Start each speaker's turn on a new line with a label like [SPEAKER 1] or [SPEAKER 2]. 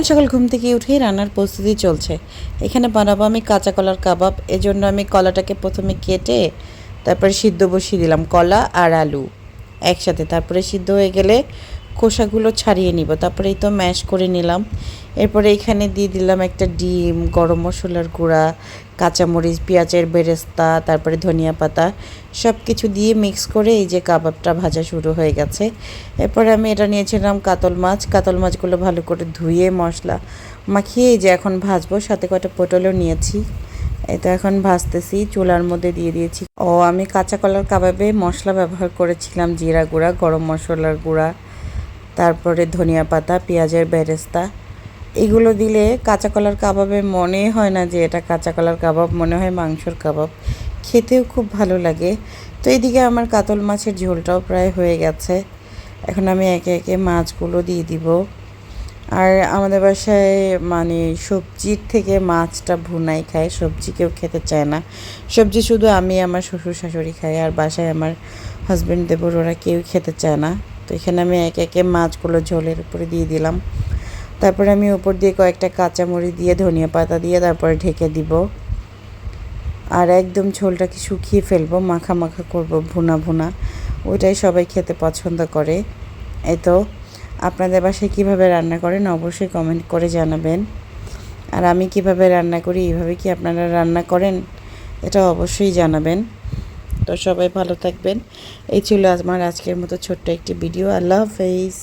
[SPEAKER 1] সকাল সকাল ঘুম থেকে উঠেই রান্নার প্রস্তুতি চলছে। এখানে বানাবো আমি কাঁচা কলার কাবাব। এজন্য আমি কলাটাকে প্রথমে কেটে তারপরে সিদ্ধ বসিয়ে দিলাম, কলা আর আলু একসাথে। তারপরে সিদ্ধ হয়ে গেলে খোসাগুলো ছাড়িয়ে নিব, তারপরে এই তো ম্যাশ করে নিলাম। এরপরে এখানে দিয়ে দিলাম একটা ডিম, গরম মশলার গুঁড়া, কাঁচামরিচ, পেঁয়াজের বেরেস্তা, তারপরে ধনিয়া পাতা, সব কিছু দিয়ে মিক্স করে এই যে কাবাবটা ভাজা শুরু হয়ে গেছে। এরপরে আমি এটা নিয়েছিলাম কাতল মাছ। কাতল মাছগুলো ভালো করে ধুয়ে মশলা মাখিয়ে এই যে এখন ভাজবো। সাথে কয়টা পটলও নিয়েছি, এটা এখন ভাজতেছি। চুলার মধ্যে দিয়ে দিয়েছি। আমি কাঁচা কলার কাবাবে মশলা ব্যবহার করেছিলাম জিরা গুঁড়া, গরম মশলার গুঁড়া, তারপরে ধনিয়া পাতা, পেঁয়াজের বেরেস্তা। এগুলো দিলে কাঁচা কলার কাবাবে মনে হয় না যে এটা কাঁচা কলার কাবাব, মনে হয় মাংসর কাবাব। খেতেও খুব ভালো লাগে। তো এদিকে আমার কাতল মাছের ঝোলটাও প্রায় হয়ে গেছে। এখন আমি একে একে মাছগুলো দিয়ে দিব। আর আমাদের বাসায় মানে সবজির থেকে মাছটা ভুনাই খায়, সবজি কেউ খেতে চায় না। সবজি শুধু আমি, আমার শ্বশুর শাশুড়ি খাই, আর বাসায় আমার হাজব্যান্ড, দেবর ওরা কেউ খেতে চায় না। তো এখানে আমি একে একে মাছগুলো ঝোলের উপরে দিয়ে দিলাম। তারপরে আমি উপর দিয়ে কয়েকটা কাঁচামরিচ দিয়ে, ধনিয়া পাতা দিয়ে তারপরে ঢেকে দিব। আর একদম ঝোলটাকে শুকিয়ে ফেলবো, মাখা মাখা করব, ভুনা ভুনা। ওইটাই সবাই খেতে পছন্দ করে। এই তো আপনাদের বাসায় কীভাবে রান্না করেন অবশ্যই কমেন্ট করে জানাবেন। আর আমি কিভাবে রান্না করি, এইভাবে কি আপনারা রান্না করেন, এটা অবশ্যই জানাবেন। তো সবাই ভালো থাকবেন। এই ছিল আমার আজকের মতো ছোট্ট একটি ভিডিও। আল্লাহ হাফেজ।